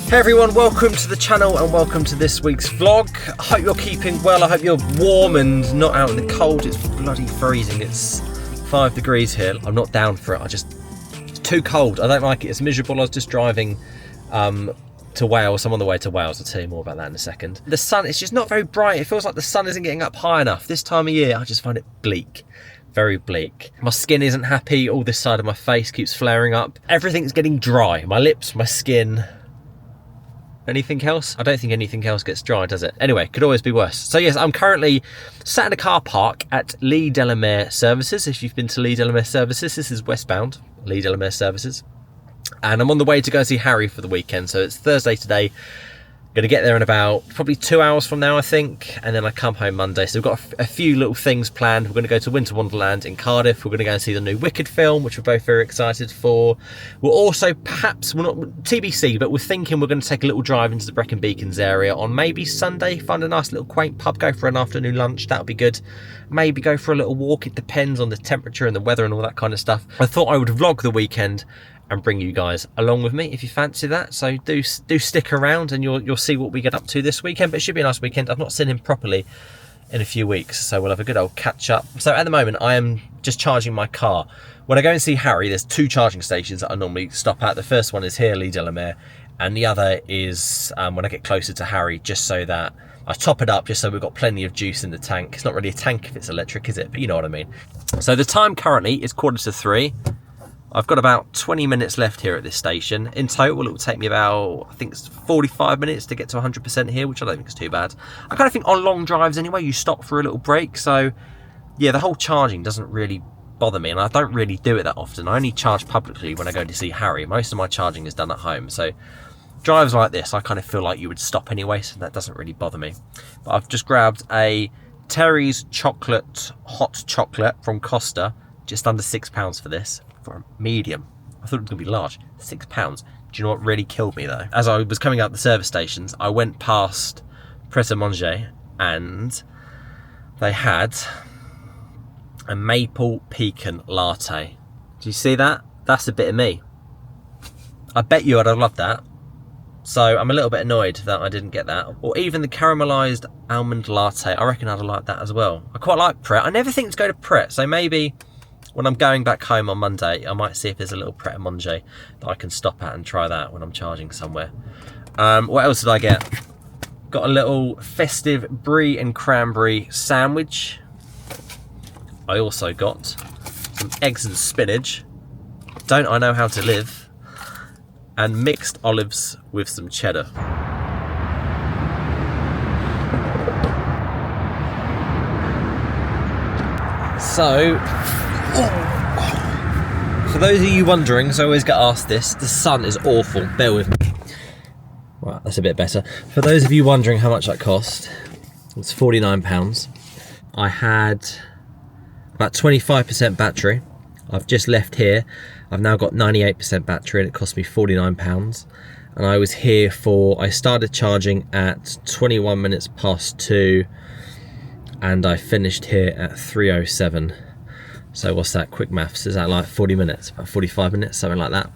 Hey everyone, welcome to the channel and welcome to this week's vlog. I hope you're keeping well, I hope you're warm and not out in the cold. It's bloody freezing, it's 5 degrees here. I'm not down for it, it's too cold. I don't like it, it's miserable. I was just driving to Wales. I'm on the way to Wales, I'll tell you more about that in a second. The sun, it's just not very bright. It feels like the sun isn't getting up high enough. This time of year, I just find it bleak. Very bleak. My skin isn't happy, all this side of my face keeps flaring up. Everything's getting dry, my lips, my skin. Anything else? I don't think anything else gets dry, does it? Anyway, could always be worse. So yes, I'm currently sat in a car park at Lee Delamere Services. If you've been to Lee Delamere Services, this is westbound, Lee Delamere Services. And I'm on the way to go see Harry for the weekend. So it's Thursday today. Going to get there in about probably 2 hours from now, I think, and then I come home Monday. So we've got a few little things planned. We're going to go to Winter Wonderland in Cardiff. We're going to go and see the new Wicked film, which we're both very excited for. We're also perhaps, well, not TBC, but we're thinking we're going to take a little drive into the Brecon Beacons area on maybe Sunday, find a nice little quaint pub, go for an afternoon lunch. That'll be good. Maybe go for a little walk. It depends on the temperature and the weather and all that kind of stuff. I thought I would vlog the weekend and bring you guys along with me if you fancy that. So do stick around and you'll see what we get up to this weekend. But it should be a nice weekend. I've not seen him properly in a few weeks, so we'll have a good old catch up. So at the moment I am just charging my car. When I go and see Harry, there's 2 charging stations that I normally stop at. The first one is here, Lee Delamere, and the other is when I get closer to Harry, just so that I top it up, just so we've got plenty of juice in the tank. It's not really a tank if it's electric, is it? But you know what I mean. So the time currently is 2:45. I've got about 20 minutes left here at this station. In total, it will take me about, I think it's 45 minutes to get to 100% here, which I don't think is too bad. I kind of think on long drives anyway, you stop for a little break. So yeah, the whole charging doesn't really bother me, and I don't really do it that often. I only charge publicly when I go to see Harry. Most of my charging is done at home. So drives like this, I kind of feel like you would stop anyway, so that doesn't really bother me. But I've just grabbed a Terry's chocolate, hot chocolate from Costa, just under £6 for this. For a medium. I thought it was going to be large. £6. Do you know what really killed me though? As I was coming out the service stations, I went past Pret a Manger and they had a maple pecan latte. Do you see that? That's a bit of me. I bet you I'd have loved that. So I'm a little bit annoyed that I didn't get that. Or even the caramelised almond latte. I reckon I'd have liked that as well. I quite like Pret. I never think to go to Pret, so maybe when I'm going back home on Monday, I might see if there's a little Pret a Manger that I can stop at and try that when I'm charging somewhere. What else did I get? Got a little festive brie and cranberry sandwich. I also got some eggs and spinach. Don't I know how to live? And mixed olives with some cheddar. So, for those of you wondering, so I always get asked this, the sun is awful, bear with me. Right, that's a bit better. For those of you wondering how much that cost, it's £49. I had about 25% battery. I've just left here. I've now got 98% battery and it cost me £49. And I was here I started charging at 21 minutes past 2 and I finished here at 3:07. So what's that, quick maths, is that like 40 minutes, about 45 minutes, something like that.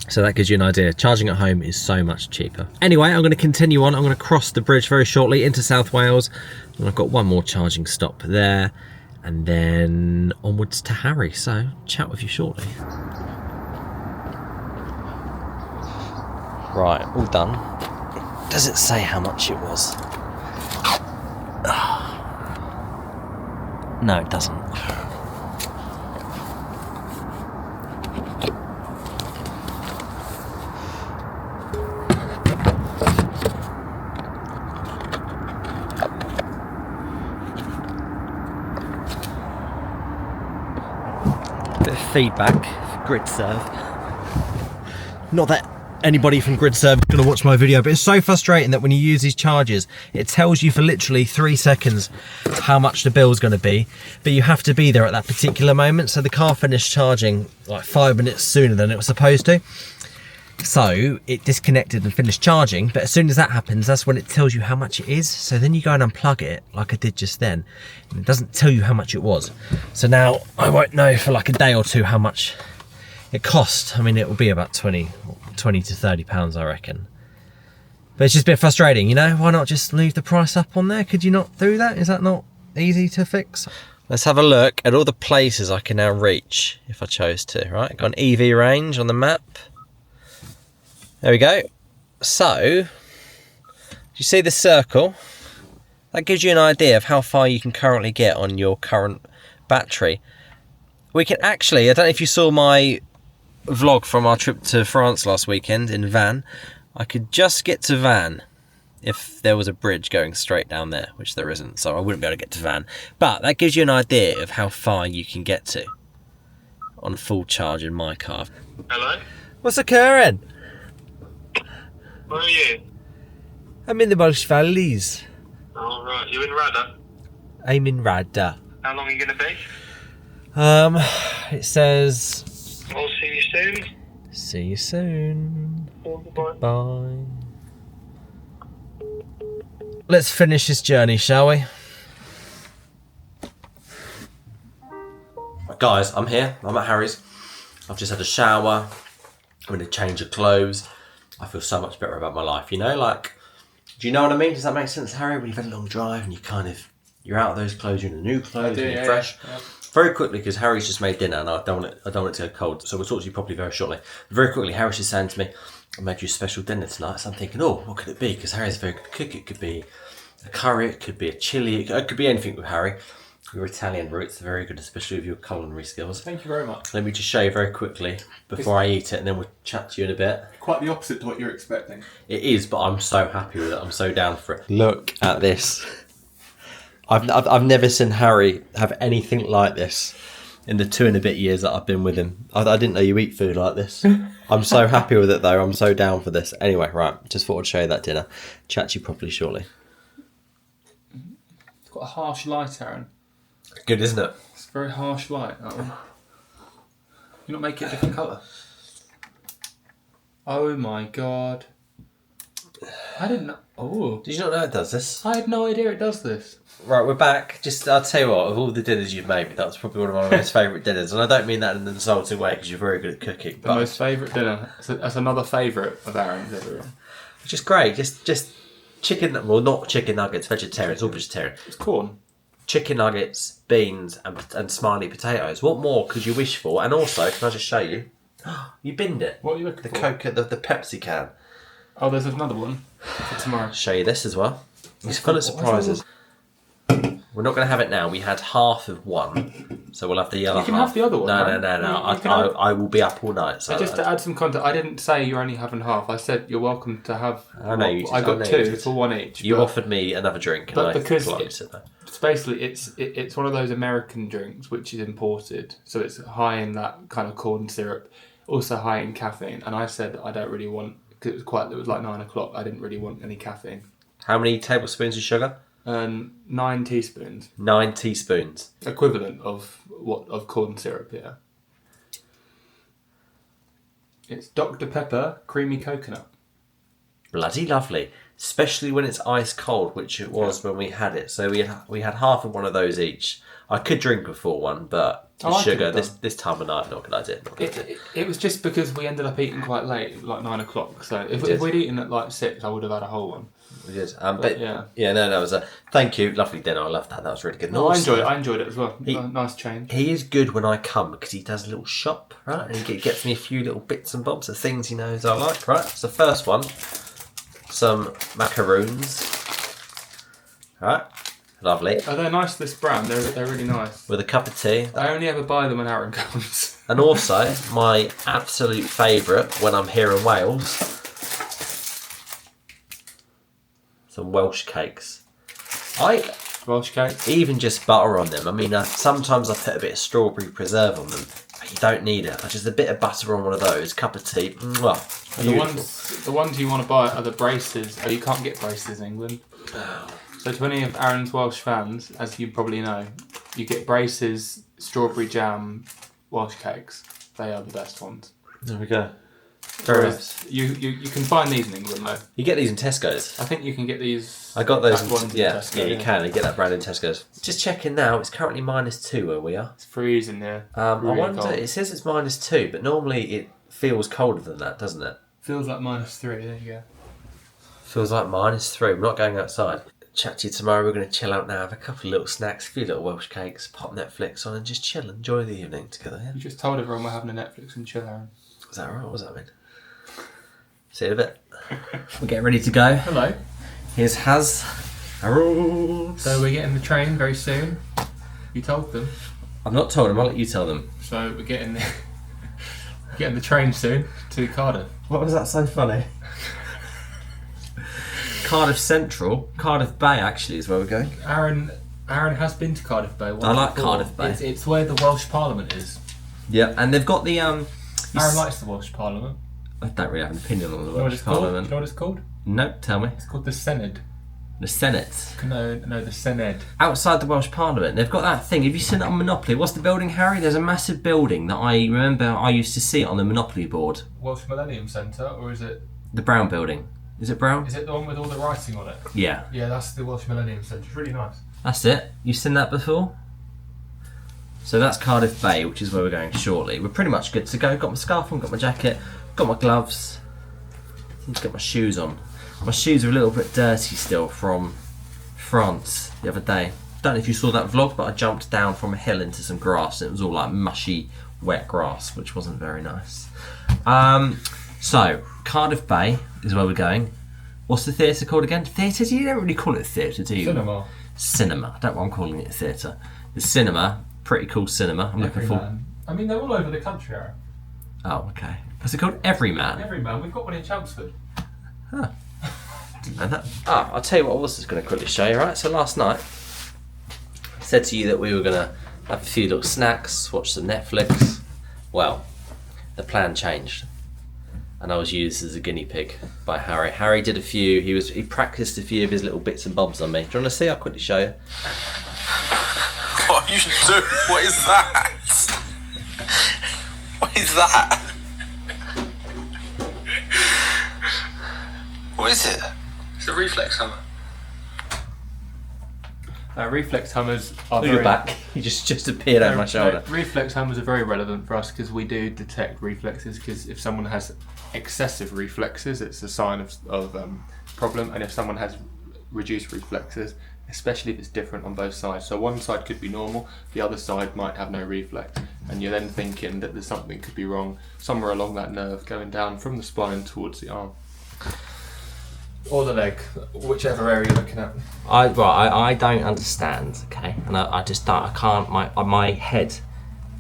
So that gives you an idea. Charging at home is so much cheaper. Anyway, I'm going to continue on. I'm going to cross the bridge very shortly into South Wales. And I've got one more charging stop there. And then onwards to Harry. So chat with you shortly. Right, all done. Does it say how much it was? No, it doesn't. Bit of feedback for GridServe. Not that anybody from GridServe is going to watch my video, but it's so frustrating that when you use these chargers, it tells you for literally 3 seconds how much the bill is going to be, but you have to be there at that particular moment. So the car finished charging like 5 minutes sooner than it was supposed to. So it disconnected and finished charging, but as soon as that happens, that's when it tells you how much it is. So then you go and unplug it like I did just then, and it doesn't tell you how much it was. So now I won't know for like a day or two how much it cost. I mean, it will be about 20 to 30 pounds, I reckon. But it's just a bit frustrating, you know? Why not just leave the price up on there? Could you not do that? Is that not easy to fix? Let's have a look at all the places I can now reach if I chose to, right? Got an EV range on the map. There we go. So, do you see the circle? That gives you an idea of how far you can currently get on your current battery. We can actually, I don't know if you saw my vlog from our trip to France last weekend in van. I could just get to van if there was a bridge going straight down there, which there isn't, so I wouldn't be able to get to van. But that gives you an idea of how far you can get to on full charge in my car. Hello? What's occurring? Where are you? I'm in the Welsh Valleys. Oh, right. You in Radda? I'm in Radda. How long are you going to be? It says... I'll see you soon. See you soon. Bye. Bye. Let's finish this journey, shall we? Guys, I'm here. I'm at Harry's. I've just had a shower. I'm in a change of clothes. I feel so much better about my life, you know? Like, do you know what I mean? Does that make sense, Harry? When you've had a long drive and you're out of those clothes, you're in the new clothes, and you're fresh. Yeah. Very quickly, because Harry's just made dinner and I don't want it to go cold, so we'll talk to you properly very shortly. Very quickly, Harry's just saying to me, I made you a special dinner tonight. So I'm thinking, oh, what could it be? Because Harry's a very good cook. It could be a curry, it could be a chilli, it could be anything with Harry. Your Italian roots are very good, especially with your culinary skills. Thank you very much. Let me just show you very quickly before I eat it, and then we'll chat to you in a bit. Quite the opposite to what you're expecting. It is, but I'm so happy with it. I'm so down for it. Look at this. I've never seen Harry have anything like this in the 2 and a bit years that I've been with him. I didn't know you eat food like this. I'm so happy with it though. I'm so down for this. Anyway, right, just thought I'd show you that dinner. Chat to you properly shortly. It's got a harsh light, Aaron. Good, isn't it? It's a very harsh light, that one. You not make it a different colour? Oh my god. I didn't know. Oh. Did you not know it does this? I had no idea it does this. Right, we're back. Just, I'll tell you what, of all the dinners you've made me, that's probably one of my most favourite dinners. And I don't mean that in an insulting way, because you're very good at cooking. The most favourite dinner. That's another favourite of Aaron's ever. Which is great. Just chicken, well, not chicken nuggets, vegetarian, it's all vegetarian. It's corn. Chicken nuggets, beans, and smiley potatoes. What more could you wish for? And also, can I just show you? You binned it. What are you looking for? The Pepsi can. Oh, there's another one for tomorrow. Show you this as well. It's full of surprises. We're not going to have it now. We had half of one, so we'll have the other half. You can have the other one. No. I will be up all night. So just to add some context, I didn't say you're only having half. I said you're welcome to have. I know you did. I got two for one each. You offered me another drink, and I closed it. It's basically it's one of those American drinks which is imported, so it's high in that kind of corn syrup, also high in caffeine. And I said I don't really want, because it was like 9 o'clock. I didn't really want any caffeine. How many tablespoons of sugar? 9 teaspoons. 9 teaspoons. Equivalent of corn syrup, yeah. It's Dr. Pepper creamy coconut. Bloody lovely, especially when it's ice cold, which it was when we had it. So we had half of one of those each. I could drink a full one, but sugar this time of night, not a good idea. It was just because we ended up eating quite late, like 9 o'clock. So if we'd eaten at like 6, I would have had a whole one. We did, but no, it was a thank you, lovely dinner. I loved that. That was really good. No, I enjoyed it as well. Nice change. He is good when I come because he does a little shop, right? And he gets me a few little bits and bobs of things he knows I like, right? So first one, some macaroons, right? Lovely. Oh, they're nice. This brand, they're really nice. With a cup of tea. I only ever buy them when Aaron comes. And also my absolute favourite when I'm here in Wales. Some Welsh cakes. Welsh cakes? Even just butter on them. I mean, sometimes I put a bit of strawberry preserve on them. But you don't need it. Just a bit of butter on one of those, cup of tea. The ones you want to buy are the braces. Oh, you can't get braces in England. So to any of Aaron's Welsh fans, as you probably know, you get braces, strawberry jam, Welsh cakes. They are the best ones. There we go. Whereas you can find these in England though. You get these in Tesco's. I think you can get these. I got those. Ones in Tesco, you can. You get that brand in Tesco's. Just checking now. It's currently -2 where we are. It's freezing there. I wonder. Cold. It says it's -2, but normally it feels colder than that, doesn't it? Feels like -3. There you go. Feels like -3. We're not going outside. Chat to you tomorrow. We're going to chill out now, have a couple of little snacks, a few little Welsh cakes, pop Netflix on and just chill, enjoy the evening together. Yeah? You just told everyone we're having a Netflix and chill, Aaron. Is that right? What does that mean? See you in a bit. We're getting ready to go. Hello. Here's Harold. So we're getting the train very soon. You told them. I've not told them, I'll let you tell them. So we're getting the train soon to Cardiff. What was that so funny? Cardiff Central, Cardiff Bay actually is where we're going. Aaron has been to Cardiff Bay once. I like before. Cardiff Bay. It's where the Welsh Parliament is. Yeah, and they've got the Aaron likes the Welsh Parliament. I don't really have an opinion on the You know what Welsh it's called? Parliament. You know what it's called? No, tell me. It's called the Senedd. The Senate. No, the Senedd. Outside the Welsh Parliament, they've got that thing. Have you seen it on Monopoly? What's the building, Harry? There's a massive building that I remember I used to see it on the Monopoly board. Welsh Millennium Centre, or is it? The brown building. Is it brown? Is it the one with all the writing on it? Yeah. Yeah, that's the Welsh Millennium Centre. It's really nice. That's it. You've seen that before? So that's Cardiff Bay, which is where we're going shortly. We're pretty much good to go. Got my scarf on, got my jacket, got my gloves. Need to get my shoes on. My shoes are a little bit dirty still from France the other day. Don't know if you saw that vlog, but I jumped down from a hill into some grass and it was all like mushy, wet grass, which wasn't very nice. So, Cardiff Bay is where we're going. What's the theatre called again? Theatre? You don't really call it a theatre, do you? Cinema. Cinema. I don't know why I'm calling it a theatre. The cinema, pretty cool cinema. I'm looking for. I mean, they're all over the country, Aaron. Oh, okay. What's it called? Everyman. Everyman. We've got one in Chelmsford. Huh. Didn't know that. I'll tell you what I was just going to quickly show you, right? So last night, I said to you that we were going to have a few little snacks, watch some Netflix. Well, the plan changed. And I was used as a guinea pig by Harry. Harry did a few, he practiced a few of his little bits and bobs on me. Do you want to see? I'll quickly show you. What are you doing? What is that? What is that? What is it? It's a reflex hammer. Reflex hammers are Look at your back. You just appeared over my shoulder. Reflex hammers are very relevant for us because we do detect reflexes. Because if someone has excessive reflexes, it's a sign of problem. And if someone has reduced reflexes, especially if it's different on both sides. So one side could be normal, the other side might have no reflex. And you're then thinking that there's something could be wrong somewhere along that nerve going down from the spine towards the arm. Or the leg, whichever area you're looking at. I don't understand, okay? And I just don't, I can't, my head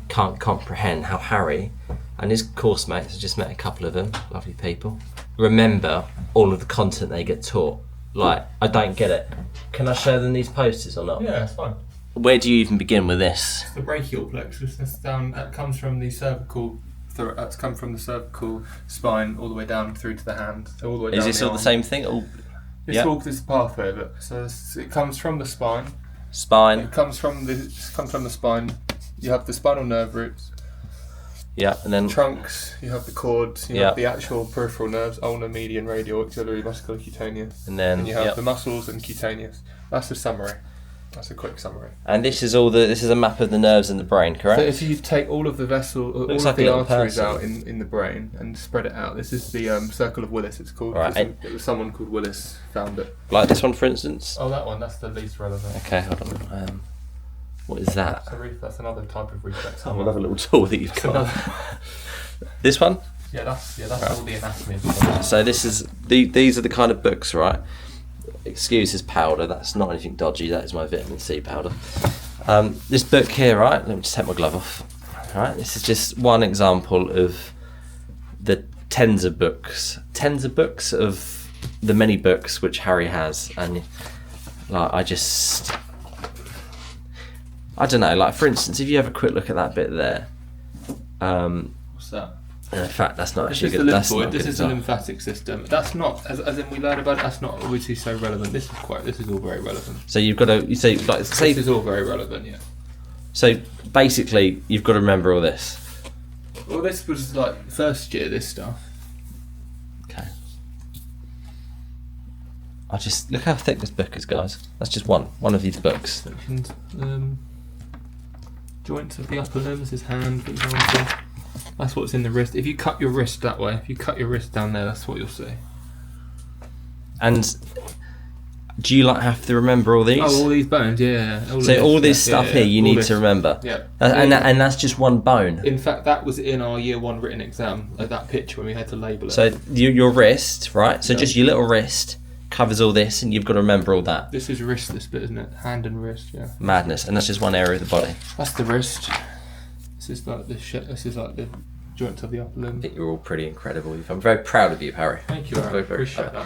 can't comprehend how Harry and his course mates, I just met a couple of them, lovely people, remember all of the content they get taught. Like, I don't get it. Can I show them these posters or not? Yeah, it's fine. Where do you even begin with this? The brachial plexus, that's down, that comes from the cervical. That's come from the cervical spine all the way down through to the hand. So all the way down. Is this all the same thing? All, This yeah. is the pathway of it. So it comes from the spine. Spine. It comes from the spine. You have the spinal nerve roots. Yeah, and then Trunks. You have the cords. You Yeah. have the actual peripheral nerves: ulnar, median, radial, axillary, muscular, cutaneous. And then you have yep. the muscles and cutaneous. That's a summary. That's a quick summary. And this is this is a map of the nerves in the brain, correct? So if you take all of the all Looks of like a the little arteries person. out in the brain and spread it out, this is the circle of Willis. It's called. Right, It was someone called Willis found it. Like this one, for instance. Oh, that one. That's the least relevant. Okay, hold on. What is that? That's another type of reflex. Oh, another little tool that you've That's got. another- This one. Yeah, that's all the anatomy. Of So this is these are the kind of books, right? Excuse this powder. That's not anything dodgy. That is my vitamin C powder. This book here, right? Let me just take my glove off. All right. This is just one example of the tens of books of the many books which Harry has, and like I don't know. Like for instance, if you have a quick look at that bit there. What's that? In fact, that's not This actually is the good. That's lymphoid. not This good is as the well. lymphatic system. That's not as in we learned about it. That's not obviously so relevant. This is all very relevant. So you've got to say This is all very relevant. Yeah. So basically, you've got to remember all this. Well, this was like first year. This stuff. Okay. I just look how thick this book is, guys. That's just one of these books. Sections, joints of the upper limbs, his hand, for example. That's what's in the wrist. If you cut your wrist that way, if you cut your wrist down there, that's what you'll see. And do you like have to remember all these? Oh, all these bones, yeah. All this stuff here you need to remember. Yeah. And that's just one bone. In fact, that was in our year 1 written exam, that picture when we had to label it. So your wrist, right? So just your little wrist covers all this, and you've got to remember all that. This is wrist, this bit, isn't it? Hand and wrist, yeah. Madness, and that's just one area of the body. That's the wrist. This is like the joints of the upper limb. I think you're all pretty incredible. I'm very proud of you, Harry. Thank you, Aaron. Appreciate that.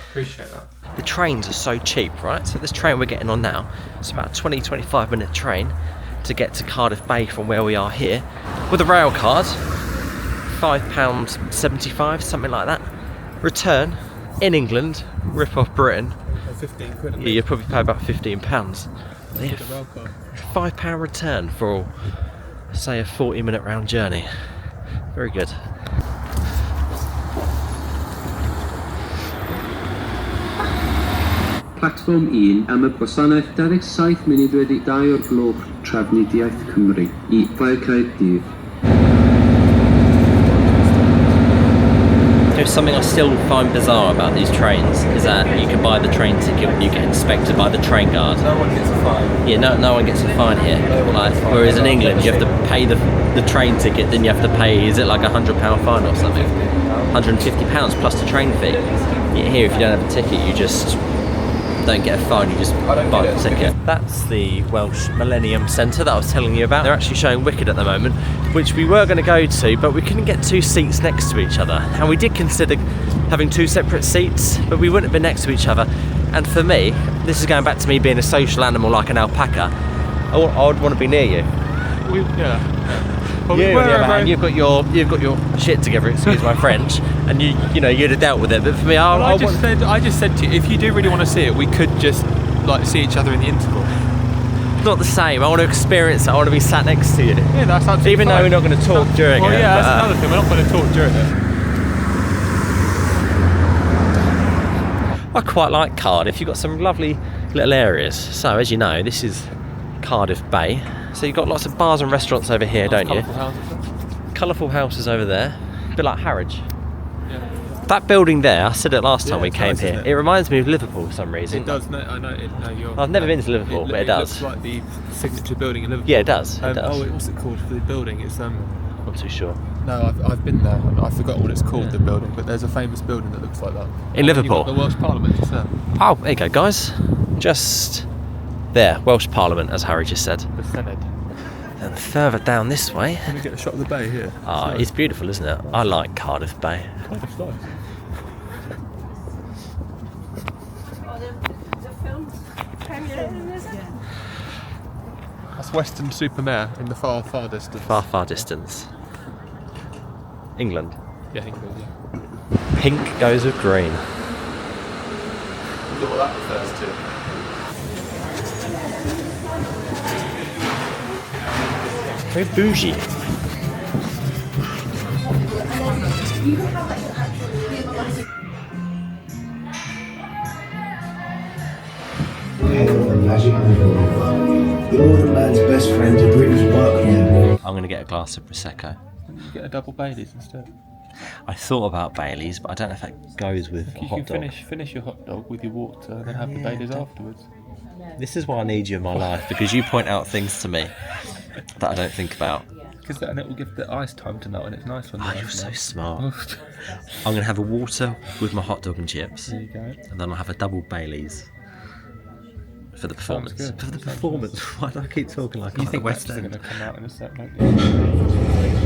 The trains are so cheap, right? So this train we're getting on now, it's about a 20-25 minute train to get to Cardiff Bay from where we are here. With a rail card, £5.75, something like that. Return in England, rip off Britain. 15 quid. Yeah, you'll probably pay about £15. Yeah, £5 return for, say, a 40-minute round journey. Very good. Platform 1 am y gwasanaeth 27 munud wedi 2 o'r gloch Trafnidiaeth Cymru I Caerdydd. There's something I still find bizarre about these trains is that you can buy the train ticket when you get inspected by the train guard. No one gets a fine. Yeah, no one gets a fine here. Like, whereas in England you have to pay the train ticket, then you have to pay, is it like £100 fine or something? £150 plus the train fee. Here, if you don't have a ticket, you just don't get a fine, you just buy the ticket. That's the Welsh Millennium Centre that I was telling you about. They're actually showing Wicked at the moment, which we were going to go to, but we couldn't get 2 seats next to each other. And we did consider having 2 separate seats, but we wouldn't have been next to each other. And for me, this is going back to me being a social animal like an alpaca, I would want to be near you. Well, You, on the other hand, you've got your shit together, excuse my French, and you'd have dealt with it. But for me, I just said to you, if you do really want to see it, we could just like see each other in the interval. not the same. I want to experience it. I want to be sat next to you. Yeah, that's absolutely even fine. though we're not going to talk during it. Yeah, that's another thing. We're not going to talk during it. I quite like Cardiff. You've got some lovely little areas. So, as you know, this is Cardiff Bay. So you've got lots of bars and restaurants over here, don't you? Colourful houses over there. A bit like Harwich. Yeah. That building there, I said it last time we it's came nice, here. isn't It reminds me of Liverpool for some reason. It does. No, I know. You're, I've never been to Liverpool, but it does. Looks like the signature building in Liverpool. Yeah, it does. It does. Oh, what's it called for the building? It's Not too sure. No, I've been there. I forgot what it's called, the building, but there's a famous building that looks like that. In Liverpool? The Welsh Parliament, just there. Oh, there you go, guys. Just there, Welsh Parliament, as Harry just said. The Senedd. And further down this way. Can we get a shot of the bay here? Ah, it's beautiful, isn't it? I like Cardiff Bay. Cardiff's nice. That's Weston-super-Mare in the far distance. Far distance. England. Yeah, England, yeah. Pink goes with green. Look what that refers to. Very bougie. The magic the Northern man's best friend to Britain's workman. I'm going to get a glass of Prosecco. You get a double Baileys instead. I thought about Baileys, but I don't know if that goes with a You hot can dog. finish your hot dog with your water and then have the Baileys afterwards. This is why I need you in my life, because you point out things to me that I don't think about. Because then it will give the ice time to melt and it's nice when the Oh, ice you're so melts. smart. I'm going to have a water with my hot dog and chips, There you go. and then I'll have a double Baileys for the performance. good. For the Sounds performance. Why do I keep talking like I'm You at the think West West are End? going to come out in a sec, don't you?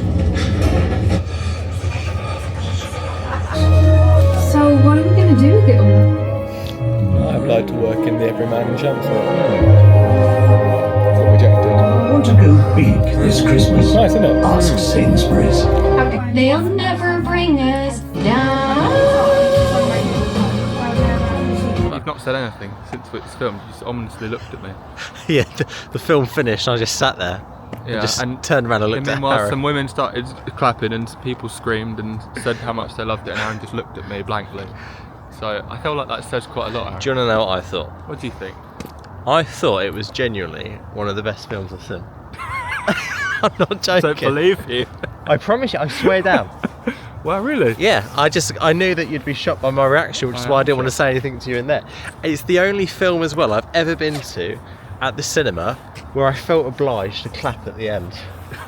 So what are we going to do with it all? I applied to work in the Everyman and Champs. Got rejected. Want to go big this Christmas? Nice, isn't it? Ask Sainsbury's. They'll never bring us down. You've not said anything since it's filmed. You just ominously looked at me. Yeah, the film finished and I just sat there. Yeah, and just turned around and looked And at meanwhile, Harry. some women started clapping and people screamed and said how much they loved it, and Aaron just looked at me blankly. So I feel like that says quite a lot, Aaron. Do you want to know what I thought? What do you think? I thought it was genuinely one of the best films I've seen. I'm not joking. Don't believe you. I promise you, I swear down. Well, really? Yeah, I knew that you'd be shocked by my reaction, which is why I didn't want to say anything to you in there. It's the only film as well I've ever been to at the cinema where I felt obliged to clap at the end.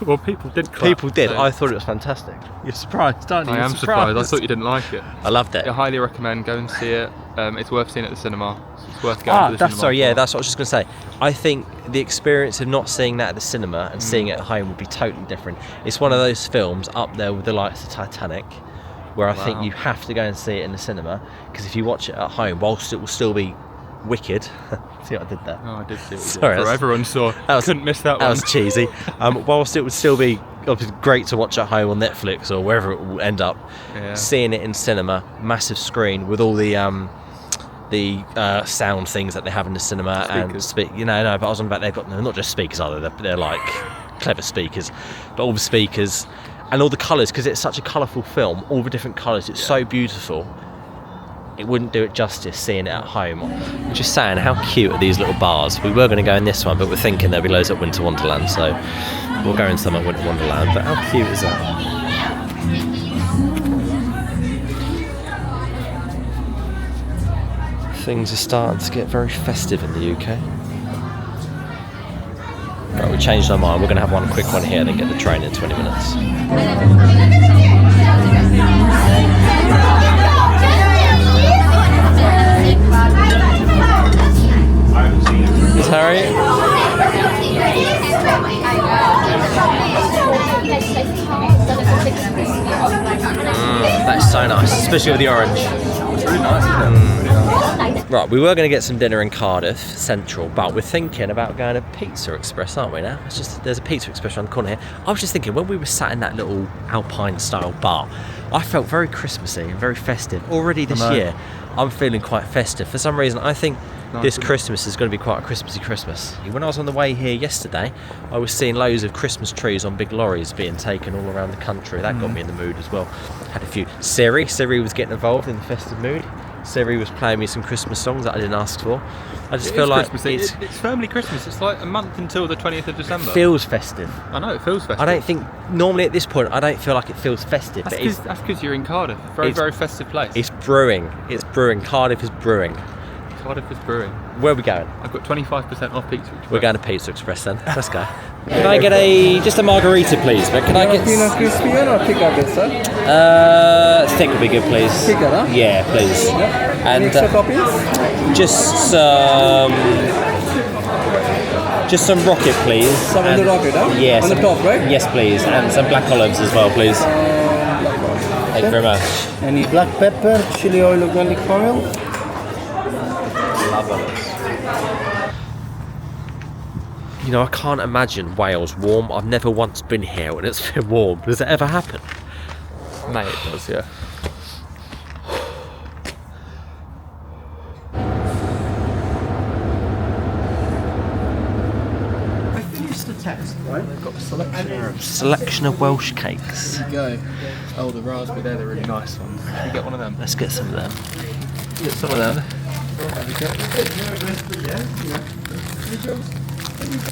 Well, people did clap. People did. So I thought it was fantastic. You're surprised, aren't you? I am surprised. I thought you didn't like it. I loved it. I highly recommend go and see it. It's worth seeing at the cinema. It's worth going to the cinema. Sorry, yeah, that's what I was just going to say. I think the experience of not seeing that at the cinema and seeing it at home would be totally different. It's one of those films up there with the likes of Titanic, where I think you have to go and see it in the cinema, because if you watch it at home, whilst it will still be wicked. See what I did there? Oh, I did see what you did. Sorry, For everyone saw. Couldn't miss that one. That was cheesy. Whilst it would still be obviously great to watch at home on Netflix or wherever it will end up, seeing it in cinema, massive screen with all the sound things that they have in the cinema Speakers. but I was on about they've got not just speakers either, they're like clever speakers, but all the speakers and all the colours, because it's such a colourful film, all the different colours, it's so beautiful. It wouldn't do it justice seeing it at home. I'm just saying, how cute are these little bars? We were going to go in this one, but we're thinking there'll be loads at Winter Wonderland, so we'll go in some at Winter Wonderland. But how cute is that? Things are starting to get very festive in the UK. Right, we changed our mind. We're going to have one quick one here, then get the train in 20 minutes. Is Harry? That's so nice, especially with the orange. It's really nice, isn't it? Really nice. Right, we were going to get some dinner in Cardiff Central, but we're thinking about going to Pizza Express, aren't we now? There's a Pizza Express around the corner here. I was just thinking, when we were sat in that little Alpine-style bar, I felt very Christmassy and very festive. Already this year, I'm feeling quite festive. For some reason, I think this Christmas is going to be quite a Christmassy Christmas. When I was on the way here yesterday, I was seeing loads of Christmas trees on big lorries being taken all around the country. That got me in the mood as well. Had a few. Siri was getting involved in the festive mood. Siri was playing me some Christmas songs that I didn't ask for. I just feel like it's firmly Christmas. It's like a month until the 20th of December. It feels festive. I know, it feels festive. I don't think, normally at this point, I don't feel like it feels festive. That's because you're in Cardiff. Very festive place. It's brewing. Cardiff is brewing. Cardiff is brewing. Where are we going? I've got 25% off Pizza Express. We're going to Pizza Express then. Let's go. Can I get just a margarita, please? But can I get crispy or thicker bit, sir? thick would be good, please. Thicker, huh? Yeah, please. Yeah. And Extra toppings? just some rocket, please. Some on the rocket, huh? Yes. On the top, right? Yes, please. And some black olives as well, please. Thank you very much. Any black pepper, chili oil, organic oil? Love olives. You know, I can't imagine Wales warm. I've never once been here when it's been warm. Does it ever happen? Mate, it does, yeah. I finished the test, right? I've got a Selection of Welsh cakes. Go. Oh, the raspberry, they're the really nice ones. Can you get one of them? Let's get some of them. Get some of them.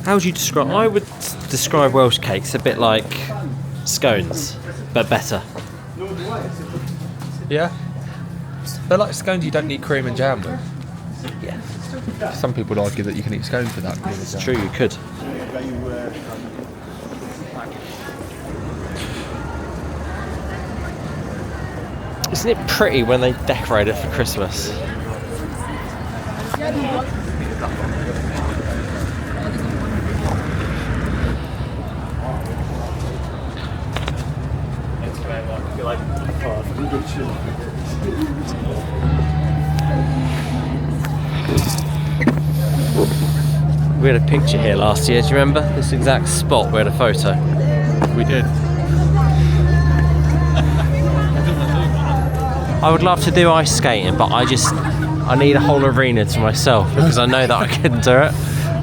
How would you describe? I would describe Welsh cakes a bit like scones, but better. Yeah. They're like scones you don't need cream and jam with. Yeah, Some people argue that you can eat scones without cream and jam. it's true. You could. Isn't it pretty when they decorate it for Christmas? We had a picture here last year, do you remember? This exact spot, we had a photo. We did. I would love to do ice skating, but I need a whole arena to myself because I know that I couldn't do it.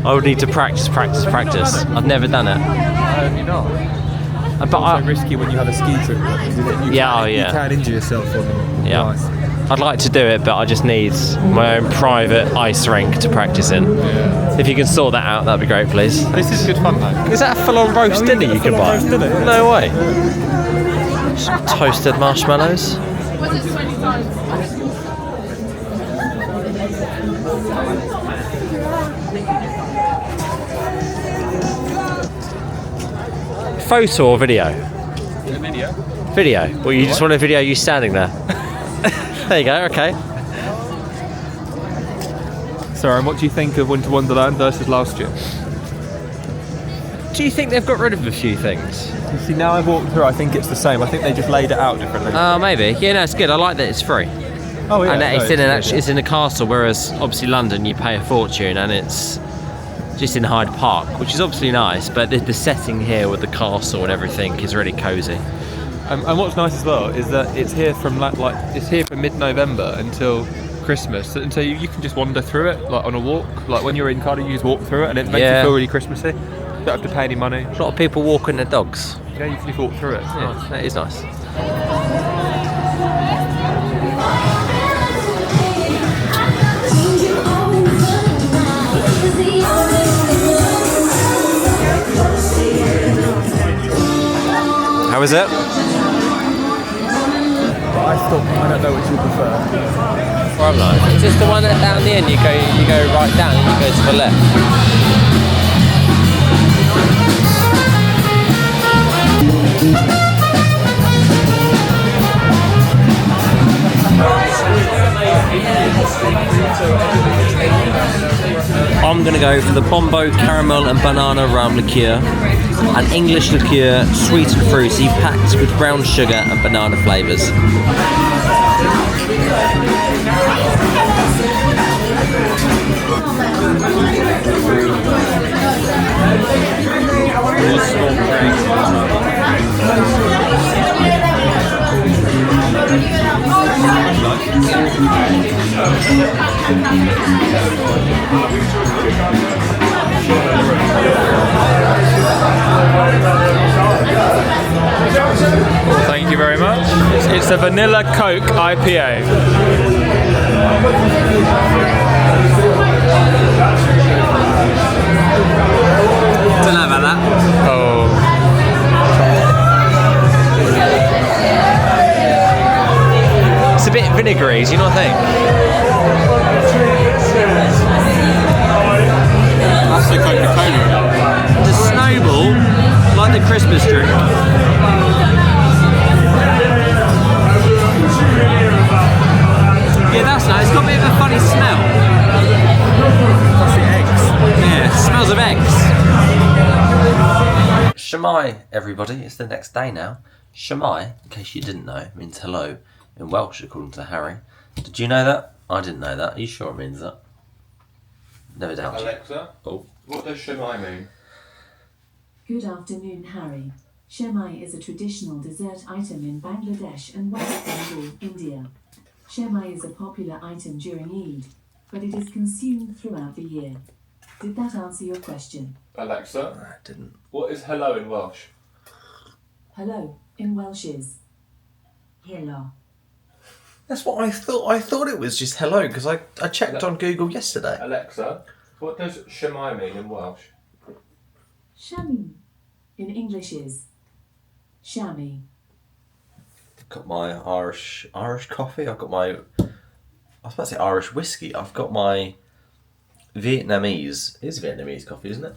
I would need to practice. I've never done it. Have you not? But It's so risky when you have a ski trip. You can injure yourself on them. Yeah. Nice. I'd like to do it, but I just need my own private ice rink to practice in. Yeah. If you can sort that out, that'd be great, please. This is good fun though. Is that a full-on roast dinner you can buy? No way. Some toasted marshmallows. Photo or video? Video. Video. Well, you just want a video of you standing there. There you go. Okay. Sorry, and what do you think of Winter Wonderland versus last year? Do you think they've got rid of a few things? You see, now I've walked through, I think it's the same. I think they just laid it out differently. Oh, maybe. Yeah, no, it's good. I like that it's free. Oh yeah. And that no, it's in a castle, whereas obviously London you pay a fortune, and it's just in Hyde Park, which is obviously nice. But the setting here with the castle and everything is really cosy. And what's nice as well is that it's here from it's here from mid-November until Christmas, and so you can just wander through it like on a walk. Like when you're in Cardiff, you just walk through it, and it makes you feel really Christmassy. You don't have to pay any money. A lot of people walking their dogs. Yeah, you can just walk through it. It's nice. That is nice. How is it? I don't know which you prefer. Well, I'm not. It's just the one that down the end. You go right down and you go to the left. I'm going to go for the Bombo Caramel and Banana Rum Liqueur, an English liqueur, sweet and fruity, packed with brown sugar and banana flavours. Well, thank you very much. It's a vanilla Coke IPA. Don't know about that. Oh. It's a bit vinegary, do you not think? That's the Coca-Cola. The snowball, like the Christmas drink. Yeah, that's nice. It's got a bit of a funny smell. That's the eggs. Yeah, it smells of eggs. Shemai, everybody. It's the next day now. Shemai, in case you didn't know, means hello in Welsh, according to Harry. Did you know that? I didn't know that. Are you sure it means that? Never doubt you. Alexa, what does Shemai mean? Good afternoon, Harry. Shemai is a traditional dessert item in Bangladesh and West Bengal, India. Shemai is a popular item during Eid, but it is consumed throughout the year. Did that answer your question? Alexa, I didn't. what is hello in Welsh? Hello, in Welsh is hello. That's what I thought. I thought it was just hello because I checked on Google yesterday. Alexa, what does Shemai mean in Welsh? Shami in English is shami. Got my Irish coffee. I've got my, I was about to say Irish whiskey. I've got my Vietnamese. It is Vietnamese coffee, isn't it?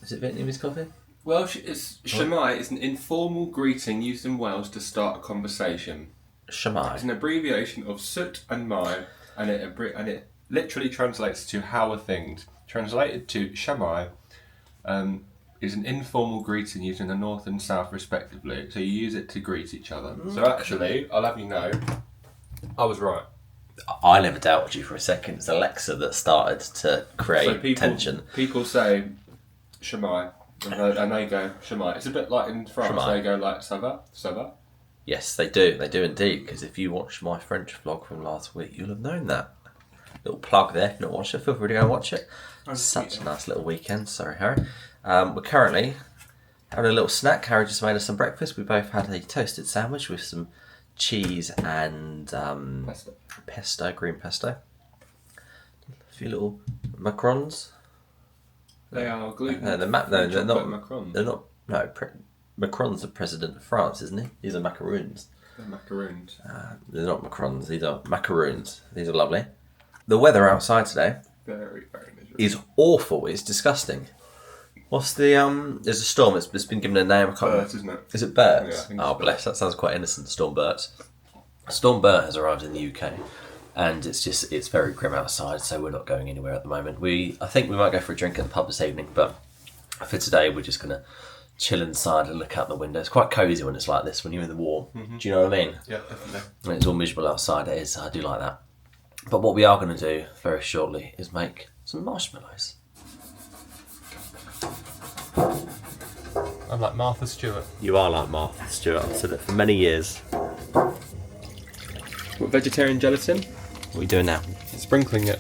Is it Vietnamese coffee? Welsh is Shemai is an informal greeting used in Wales to start a conversation. Shemai. It's an abbreviation of soot and mai, and it literally translates to how are things. Translated to Shemai, is an informal greeting used in the north and south respectively. So you use it to greet each other. So actually, I'll have you know, I was right. I never doubted you for a second. It's Alexa that started to create tension. People say Shemai, and they go Shemai. It's a bit like in France, Shemai. they go like ça va, ça va. Yes, they do. They do indeed. Because if you watched my French vlog from last week, you'll have known that. Little plug there. If you've not watched it, feel free to go and watch it. Such a nice little weekend. Sorry, Harry. We're currently having a little snack. Harry just made us some breakfast. We both had a toasted sandwich with some cheese and pesto, green pesto. A few little macarons. They are gluten. They're not. Macarons. They're not. No, Macron's the president of France, isn't he? These are macaroons. They're macaroons. They're not macarons, these are macaroons. These are lovely. The weather outside today Very, very miserable. is awful. It's disgusting. What's the there's a storm, it's been given a name. I can't remember. Bert, isn't it? Is it Bert? Yeah, I think oh, it's bless. That sounds quite innocent. Storm Bert. Storm Bert has arrived in the UK, and it's very grim outside. So we're not going anywhere at the moment. I think we might go for a drink at the pub this evening, but for today we're just gonna chill inside and look out the window. It's quite cosy when it's like this, when you're in the warm. Mm-hmm. Do you know what I mean? Yeah, definitely. When it's all miserable outside, it is. I do like that. But what we are going to do very shortly is make some marshmallows. I'm like Martha Stewart. You are like Martha Stewart. I've said it for many years. What, vegetarian gelatin? What are we doing now? Sprinkling it.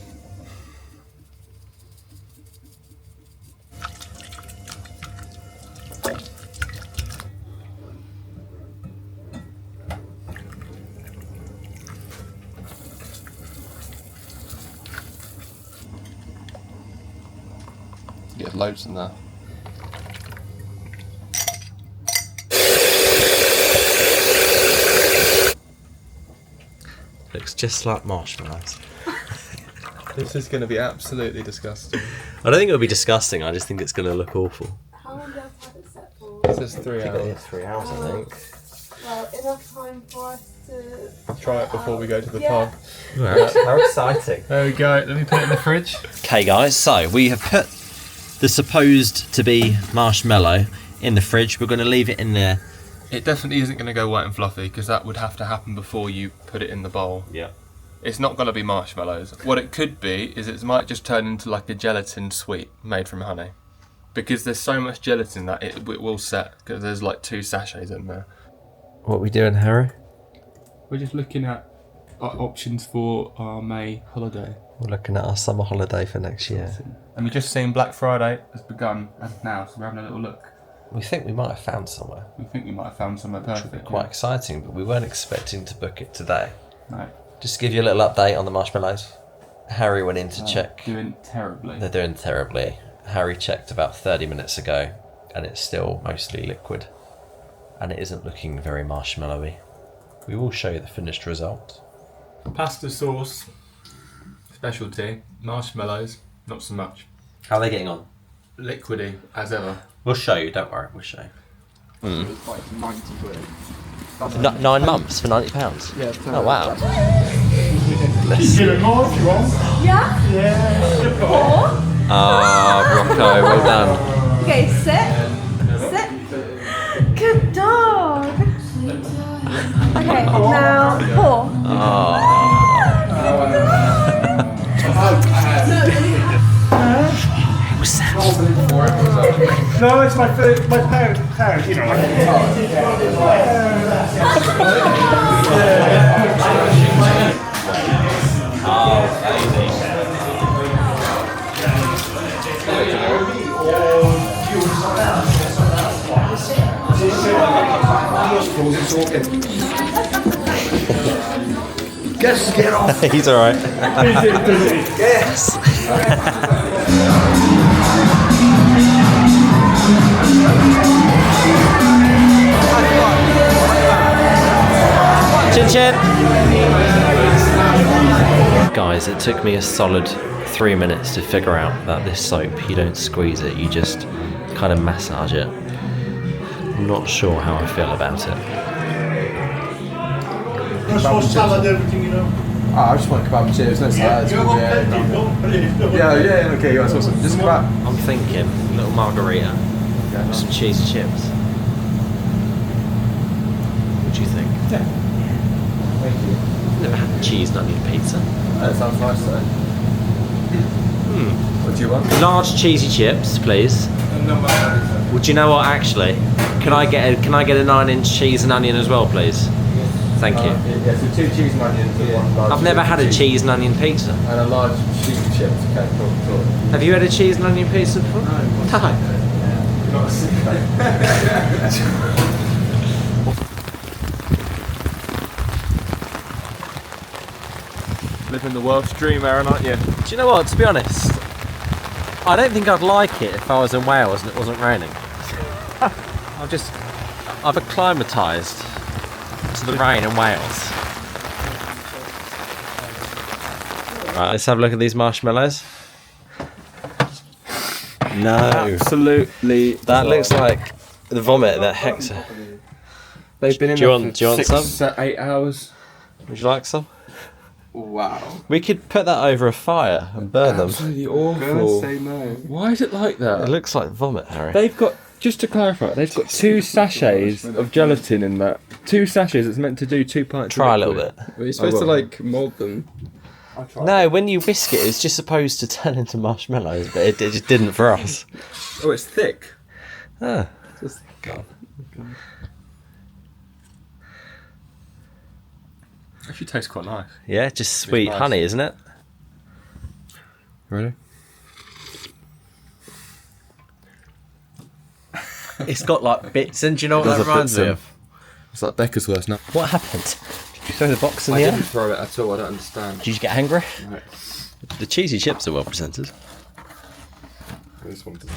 Get loads in there. Looks just like marshmallows. This is going to be absolutely disgusting. I don't think it'll be disgusting. I just think it's going to look awful. How long do I have it set for? This is 3 hours. 3 hours, I think. Well, enough time for us to Try it before we go to the pub. How exciting. There we go. Let me put it in the fridge. Okay, guys. So we have put the supposed to be marshmallow in the fridge. We're going to leave it in there. It definitely isn't going to go white and fluffy because that would have to happen before you put it in the bowl. Yeah. It's not going to be marshmallows. What it could be is it might just turn into like a gelatin sweet made from honey. Because there's so much gelatin that it will set, because there's like 2 sachets in there. What are we doing, Harry? We're just looking at options for our May holiday. We're looking at our summer holiday for next year. And we've just seen Black Friday has begun as of now, so we're having a little look. We think we might have found somewhere. We think we might have found somewhere perfect. Quite exciting, but we weren't expecting to book it today. No. Just to give you a little update on the marshmallows. Harry went in to check. Doing terribly. They're doing terribly. Harry checked about 30 minutes ago, and it's still mostly liquid. And it isn't looking very marshmallowy. We will show you the finished result. Pasta sauce, specialty. Marshmallows, not so much. How are they getting on? Liquidy, as ever. We'll show you, don't worry, we'll show you. It was like 90 quid. For 9 months for £90? Yeah. Oh wow. Yeah? Yeah. Four. Ah, Rocco, well done. Okay, sit. Sit. Good dog. Okay, now four. No, it's my parent, you know. Guess get off. He's alright. Yes. Chin chin. Guys, it took me a solid 3 minutes to figure out that this soap, you don't squeeze it, you just kind of massage it. I'm not sure how I feel about it. You're supposed to salad everything, you know. I just want kebab and chips, no salads. Yeah, okay, that's awesome. Just kebab. I'm thinking a little margarita with some cheese and chips. What do you think? Yeah. Thank you. Never had cheese and onion pizza. That sounds nice though. What do you want? Large cheesy chips, please. Would you know what? Actually, can I get a 9-inch cheese and onion as well, please? Thank you. Yeah, so 2 cheese and onions and 1 large. I've never had a cheese and onion pizza. And a large cheese and chips. Okay, cool. Have you had a cheese and onion pizza before? No. Not a secret. Living the world's dream, Aaron, aren't you? Do you know what? To be honest, I don't think I'd like it if I was in Wales and it wasn't raining. I've acclimatised to the rain in Wales. Right, let's have a look at these marshmallows. No. Absolutely. That looks like the vomit that Hector. They've been in Do you there want- for do you want 6 some? to 8 hours. Would you like some? Wow. We could put that over a fire and burn them. Absolutely awful. Say no. Why is it like that? It looks like vomit, Harry. They've got, just to clarify, they've got 2 sachets of gelatin in that. 2 sachets that's meant to do 2 pints. Try a of little liquid. bit. Are you supposed to like mould them? No, when you whisk it, it's just supposed to turn into marshmallows, but it just didn't for us. Oh, it's thick. Ah. Just, God. Actually tastes quite nice. Yeah, just sweet nice. honey, isn't it? Really? It's got like bits in. Do you know what There's that a reminds bits me in. of? It's like Becker's worst now. What happened? Did you throw the box in I the air? didn't throw it at all, I don't understand. Did you get angry? No. The cheesy chips are well presented. This one doesn't.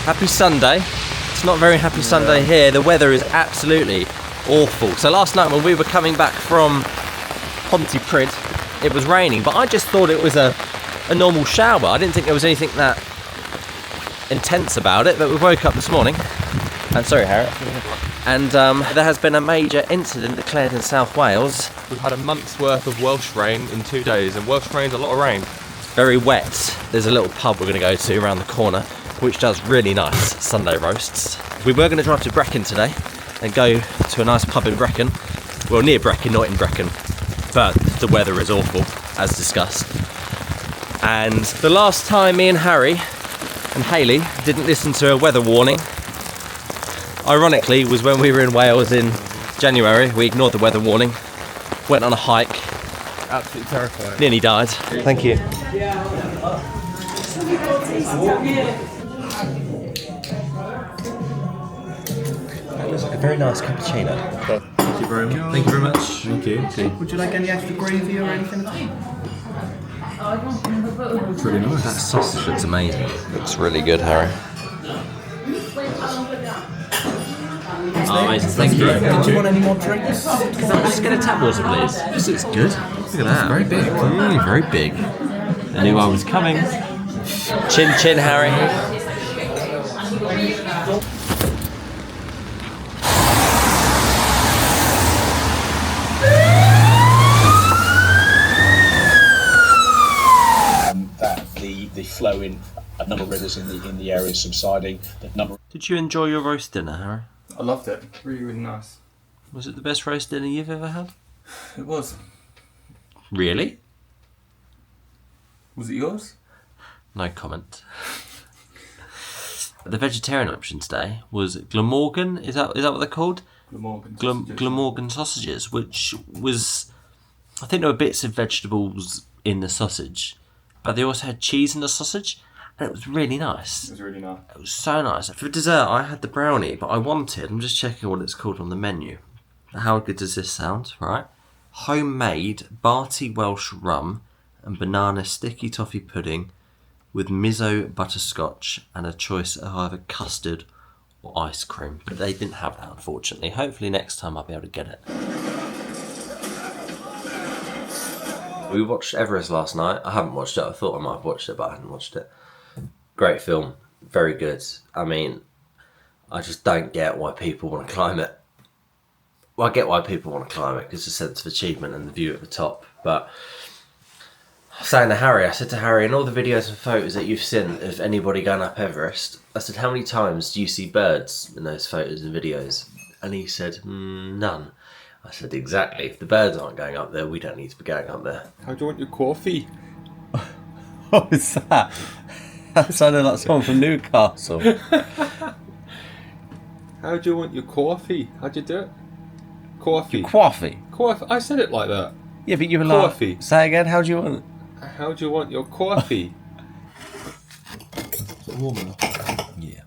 Happy Sunday. It's not a very happy Sunday here. The weather is absolutely awful. So last night when we were coming back from Pontypridd, it was raining, but I just thought it was a normal shower. I didn't think there was anything that intense about it, but we woke up this morning. I'm sorry, Harriet. And there has been a major incident declared in South Wales. We've had a month's worth of Welsh rain in 2 days, and Welsh rain's a lot of rain. Very wet. There's a little pub we're going to go to around the corner, which does really nice Sunday roasts. We were going to drive to Brecon today and go to a nice pub in Brecon. Well, near Brecon, not in Brecon. But the weather is awful, as discussed. And the last time me and Harry and Hayley didn't listen to a weather warning, ironically, was when we were in Wales in January. We ignored the weather warning, went on a hike. Absolutely terrifying. Nearly died. Thank you. That looks like a very nice cappuccino. Thank you very much. Thank you very much. Thank you. Would you like any extra gravy or anything? It's really nice. That sausage looks amazing. Looks really good, Harry. Oh, amazing. Thank you. Did you want any more drinks? Let's get a tap water, please. This looks good. Look at that. Very big. Very big. I knew I was coming. Chin chin, Harry. That the flow in a number of rivers in the area is subsiding. The number. Did you enjoy your roast dinner, Harry? I loved it. Really, really nice. Was it the best roast dinner you've ever had? It was. Really? Was it yours? No comment. The vegetarian option today was Glamorgan. Is that what they're called? Glamorgan sausages, which was, I think there were bits of vegetables in the sausage, but they also had cheese in the sausage, and it was really nice. It was really nice. It was so nice. For dessert, I had the brownie, but I'm just checking what it's called on the menu. How good does this sound, right? Homemade Barty Welsh rum and banana sticky toffee pudding with miso butterscotch and a choice of either custard or ice cream. But they didn't have that, unfortunately. Hopefully next time I'll be able to get it. We watched Everest last night. I haven't watched it. I thought I might have watched it, but I hadn't watched it. Great film. Very good. I mean, I just don't get why people want to climb it. Well, I get why people want to climb it, because it's a sense of achievement and the view at the top. But I was saying to Harry, I said to Harry, in all the videos and photos that you've seen of anybody going up Everest, I said, how many times do you see birds in those photos and videos? And he said, none. I said, exactly. If the birds aren't going up there, we don't need to be going up there. How do you want your coffee? What was that? That sounded like someone from Newcastle. How do you want your coffee? How'd you do it? Coffee. Coffee. Coffee. I said it like that. Yeah, but you were coffee. Like, say again, how do you want it? How do you want your coffee? Is it warm enough? Yeah.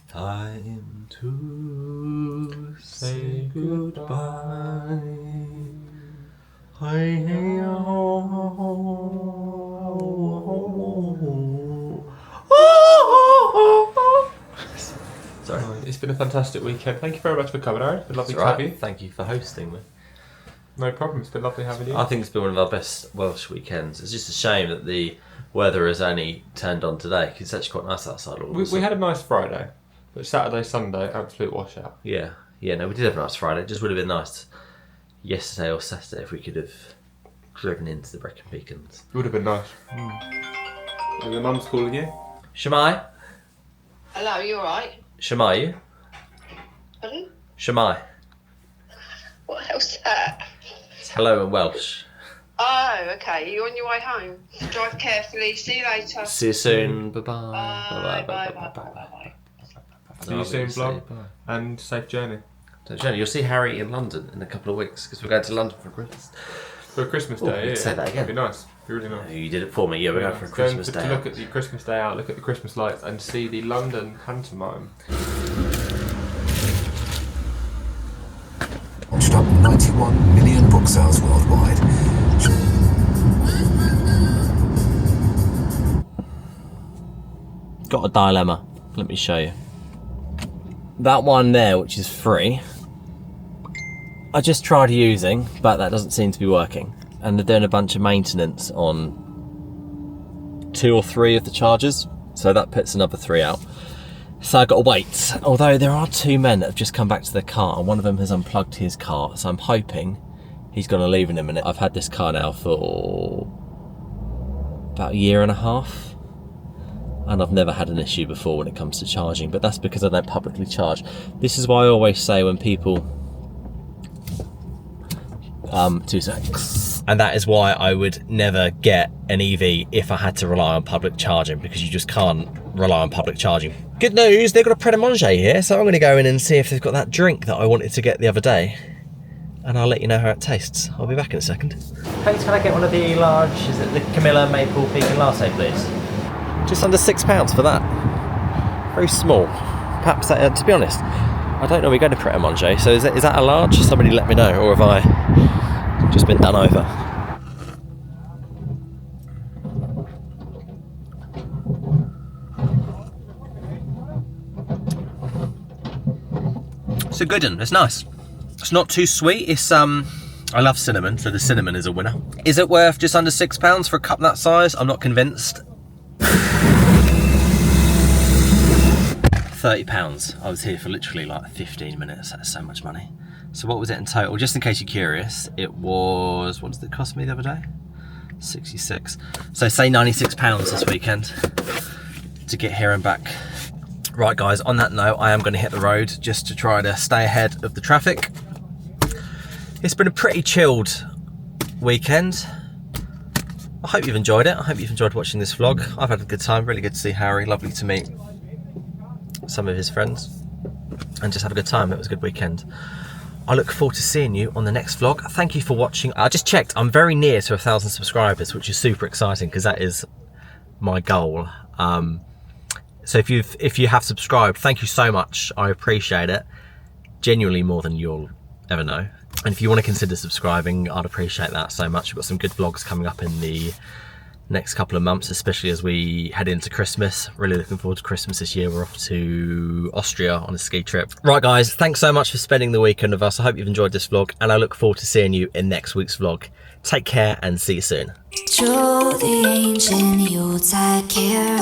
Time to say goodbye. Hey, been a fantastic weekend. Thank you very much for coming, Aaron. It's been lovely That's to have right. you. Thank you for hosting me. No problem. It's been lovely having you. I think it's been one of our best Welsh weekends. It's just a shame that the weather has only turned on today because it's actually quite nice outside. We had a nice Friday, but Saturday, Sunday, absolute washout. Yeah, no, we did have a nice Friday. It just would have been nice yesterday or Saturday if we could have driven into the Brecon Beacons. It would have been nice. And your mum's calling you? Shemai? Hello, you alright? Shemai, you? Pardon? Shemai. What else that? It's hello in Welsh. Oh, okay. You on your way home? Drive carefully. See you later. See you soon. Bye-bye. Bye. See you soon, vlog. And safe journey. Safe journey. You'll see Harry in London in a couple of weeks because we're going to London for Christmas. For Christmas Day, yeah. Say that again. That'd be nice. Be really nice. You did it for me. Yeah, we're going for a Christmas day. To look at the Christmas day out, look at the Christmas lights, and see the London pantomime. Launched up 91 million book sales worldwide. Got a dilemma. Let me show you. That one there, which is free, I just tried using, but that doesn't seem to be working. And they're doing a bunch of maintenance on 2 or 3 of the chargers, so that puts another 3 out. So I've got to wait. Although there are 2 men that have just come back to their car, and one of them has unplugged his car, so I'm hoping he's going to leave in a minute. I've had this car now for about 1.5 years, and I've never had an issue before when it comes to charging, but that's because I don't publicly charge. This is why I always say when people 2 seconds. And that is why I would never get an EV if I had to rely on public charging, because you just can't rely on public charging. Good news, they've got a Pret a Manger here, so I'm going to go in and see if they've got that drink that I wanted to get the other day, and I'll let you know how it tastes. I'll be back in a second. Thanks, can I get one of the large, is it the Camilla Maple Pecan Latte, please? Just under £6 for that. Very small. Perhaps that, to be honest, I don't normally go to Pret a Manger, so is that a large? Somebody let me know, or have I just been done over? It's a good one, it's nice. It's not too sweet, it's I love cinnamon, so the cinnamon is a winner. Is it worth just under £6 for a cup that size? I'm not convinced. £30. I was here for literally like 15 minutes. That's so much money. So what was it in total? Just in case you're curious, it was, what did it cost me the other day? 66. So say £96 this weekend to get here and back. Right guys, on that note, I am going to hit the road just to try to stay ahead of the traffic. It's been a pretty chilled weekend. I hope you've enjoyed it. I hope you've enjoyed watching this vlog. I've had a good time. Really good to see Harry. Lovely to meet some of his friends and just have a good time. It was a good weekend. I look forward to seeing you on the next vlog. Thank you for watching. I just checked, I'm very near to 1,000 subscribers, which is super exciting because that is my goal. So if you have subscribed, thank you so much. I appreciate it. Genuinely more than you'll ever know. And if you want to consider subscribing, I'd appreciate that so much. We've got some good vlogs coming up in the next couple of months, especially as we head into Christmas. Really looking forward to Christmas this year. We're off to Austria on a ski trip. Right guys, thanks so much for spending the weekend with us. I hope you've enjoyed this vlog and I look forward to seeing you in next week's vlog. Take care and see you soon. 主的眼睛又在 care